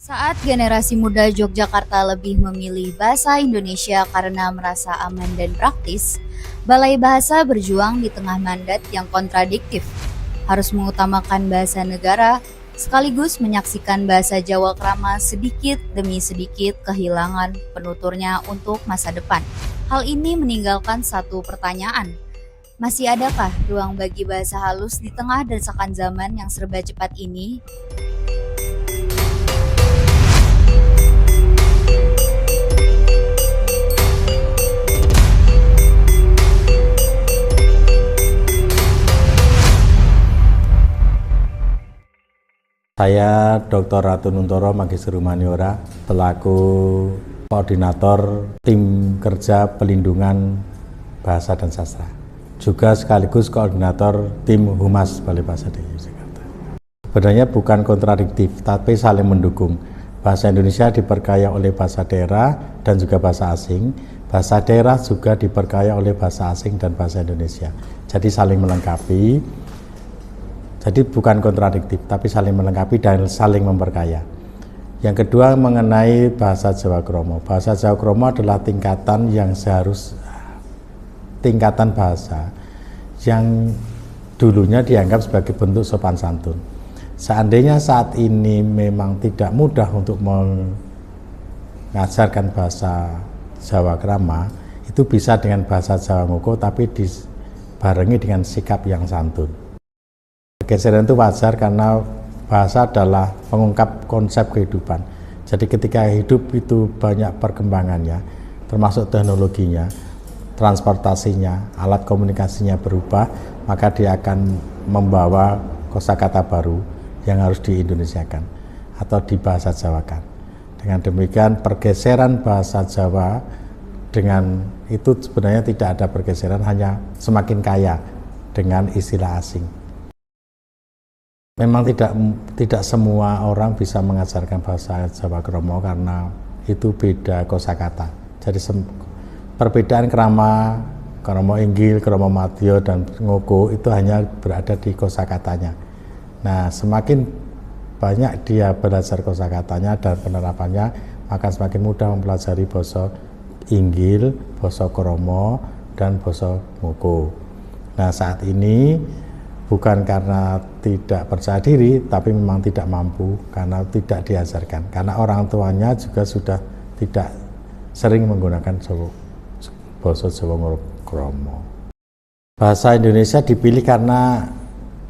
Saat generasi muda Yogyakarta lebih memilih bahasa Indonesia karena merasa aman dan praktis, Balai Bahasa berjuang di tengah mandat yang kontradiktif, harus mengutamakan bahasa negara, sekaligus menyaksikan bahasa Jawa Krama sedikit demi sedikit kehilangan penuturnya untuk masa depan. Hal ini meninggalkan satu pertanyaan, masih adakah ruang bagi bahasa halus di tengah desakan zaman yang serba cepat ini? Saya Dr. Ratu Nuntoro Magister Humaniora selaku koordinator tim kerja pelindungan bahasa dan sastra, juga sekaligus koordinator tim Humas Balai Bahasa DKI Jakarta. Sebenarnya bukan kontradiktif, tapi saling mendukung. Bahasa Indonesia diperkaya oleh bahasa daerah dan juga bahasa asing. Bahasa daerah juga diperkaya oleh bahasa asing dan bahasa Indonesia. Jadi saling melengkapi. Jadi bukan kontradiktif, tapi saling melengkapi dan saling memperkaya. Yang kedua mengenai bahasa Jawa Kromo. Bahasa Jawa Kromo adalah tingkatan bahasa yang dulunya dianggap sebagai bentuk sopan santun. Seandainya saat ini memang tidak mudah untuk mengajarkan bahasa Jawa Krama, itu bisa dengan bahasa Jawa Ngoko, tapi dibarengi dengan sikap yang santun. Pergeseran itu wajar karena bahasa adalah pengungkap konsep kehidupan. Jadi ketika hidup itu banyak perkembangannya, termasuk teknologinya, transportasinya, alat komunikasinya berubah, maka dia akan membawa kosakata baru yang harus diindonesiakan atau dibahasa Jawakan. Dengan demikian pergeseran bahasa Jawa dengan itu sebenarnya tidak ada pergeseran, hanya semakin kaya dengan istilah asing. Memang tidak semua orang bisa mengajarkan bahasa Jawa Kromo karena itu beda kosakata. Jadi perbedaan Krama, Kromo Inggil, Kromo Madya dan Ngoko itu hanya berada di kosakatanya. Nah, semakin banyak dia belajar kosakatanya dan penerapannya, maka semakin mudah mempelajari basa Inggil, basa Kromo dan basa Ngoko. Nah, saat ini bukan karena tidak percaya diri, tapi memang tidak mampu karena tidak diajarkan. Karena orang tuanya juga sudah tidak sering menggunakan basa Jawa Kromo. Bahasa Indonesia dipilih karena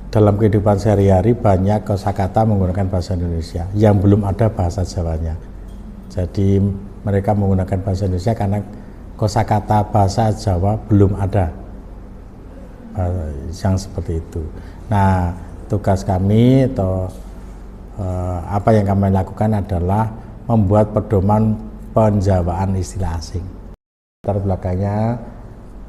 dalam kehidupan sehari-hari banyak kosakata menggunakan bahasa Indonesia yang belum ada bahasa Jawanya. Jadi mereka menggunakan bahasa Indonesia karena kosakata bahasa Jawa belum ada yang seperti itu. Nah, tugas kami atau apa yang kami lakukan adalah membuat pedoman penjawaan istilah asing. Latar belakangnya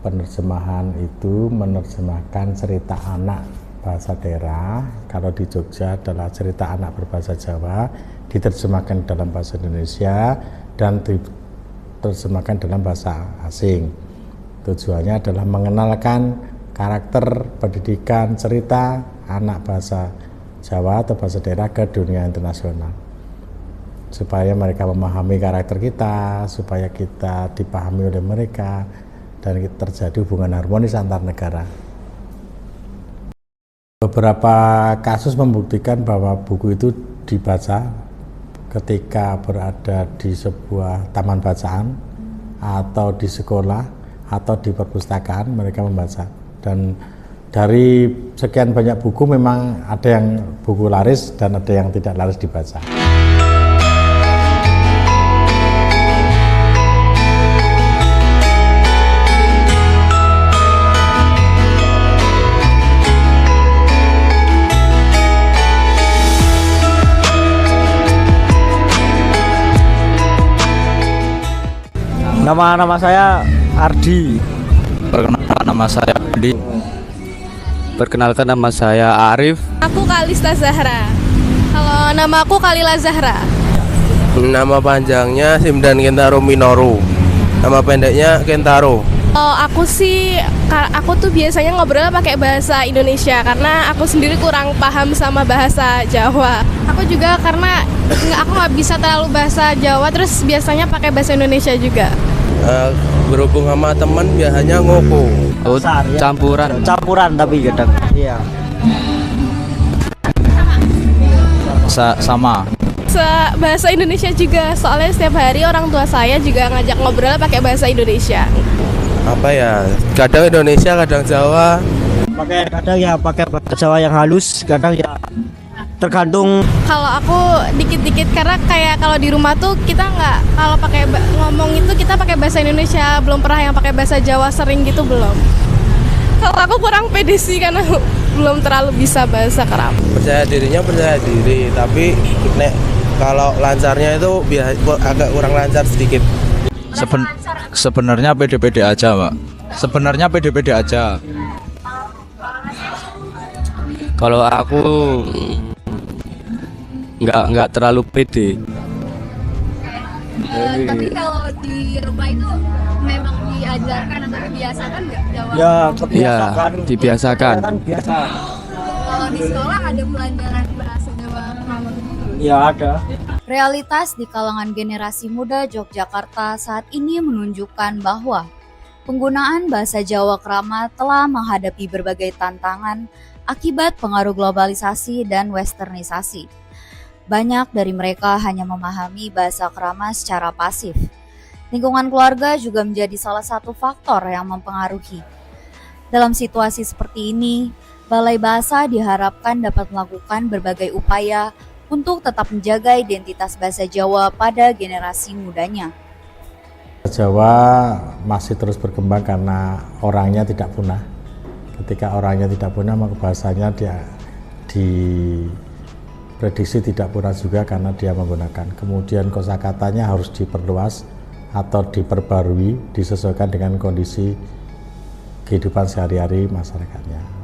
penerjemahan itu menerjemahkan cerita anak bahasa daerah. Kalau di Jogja adalah cerita anak berbahasa Jawa, diterjemahkan dalam bahasa Indonesia dan diterjemahkan dalam bahasa asing. Tujuannya adalah mengenalkan karakter, pendidikan, cerita anak bahasa Jawa atau bahasa daerah ke dunia internasional, supaya mereka memahami karakter kita, supaya kita dipahami oleh mereka, dan terjadi hubungan harmonis antar negara. Beberapa kasus membuktikan bahwa buku itu dibaca ketika berada di sebuah taman bacaan atau di sekolah atau di perpustakaan, mereka membaca. Dan dari sekian banyak buku memang ada yang buku laris dan ada yang tidak laris dibaca. Nama saya Ardi. Perkenalkan nama saya Adi. Perkenalkan nama saya Arif. Aku Kalista Zahra. Halo, nama aku Kalila Zahra. Nama panjangnya Simdan Kentaro Minoru. Nama pendeknya Kentaro. Oh, aku tuh biasanya ngobrol pakai bahasa Indonesia karena aku sendiri kurang paham sama bahasa Jawa. Aku juga karena aku nggak bisa terlalu bahasa Jawa, terus biasanya pakai bahasa Indonesia juga. Berhubung sama teman biasanya ngoko. Oh, campuran tapi kadang iya Sama. Bahasa Indonesia juga, soalnya setiap hari orang tua saya juga ngajak ngobrol pakai bahasa Indonesia. Apa ya? Kadang Indonesia, kadang Jawa. kadang ya pakai bahasa Jawa yang halus, kadang ya tergantung. Kalau aku dikit-dikit karena kayak kalau di rumah tuh kita nggak, kalau pakai ngomong itu kita pakai bahasa Indonesia, belum pernah yang pakai bahasa Jawa sering gitu belum. Kalau aku kurang pede sih karena belum terlalu bisa bahasa Keram. Percaya diri, tapi kalau lancarnya itu agak kurang lancar sedikit. Sebenarnya pede-pede aja, Pak. Sebenarnya pede-pede aja. Kalau aku nggak terlalu pede. Tapi kalau di rumah itu memang diajarkan atau dibiasakan nggak Jawa? Ya Iya, dibiasakan. Kan biasa. Kalau di sekolah ada pelajaran bahasa Jawa? Ya ada. Realitas di kalangan generasi muda Yogyakarta saat ini menunjukkan bahwa penggunaan bahasa Jawa Krama telah menghadapi berbagai tantangan akibat pengaruh globalisasi dan westernisasi. Banyak dari mereka hanya memahami bahasa Krama secara pasif. Lingkungan keluarga juga menjadi salah satu faktor yang mempengaruhi. Dalam situasi seperti ini, Balai Bahasa diharapkan dapat melakukan berbagai upaya untuk tetap menjaga identitas bahasa Jawa pada generasi mudanya. Jawa masih terus berkembang karena orangnya tidak punah. Ketika orangnya tidak punah, maka bahasanya dia diprediksi tidak punah juga karena dia menggunakan. Kemudian kosakatanya harus diperluas atau diperbarui, disesuaikan dengan kondisi kehidupan sehari-hari masyarakatnya.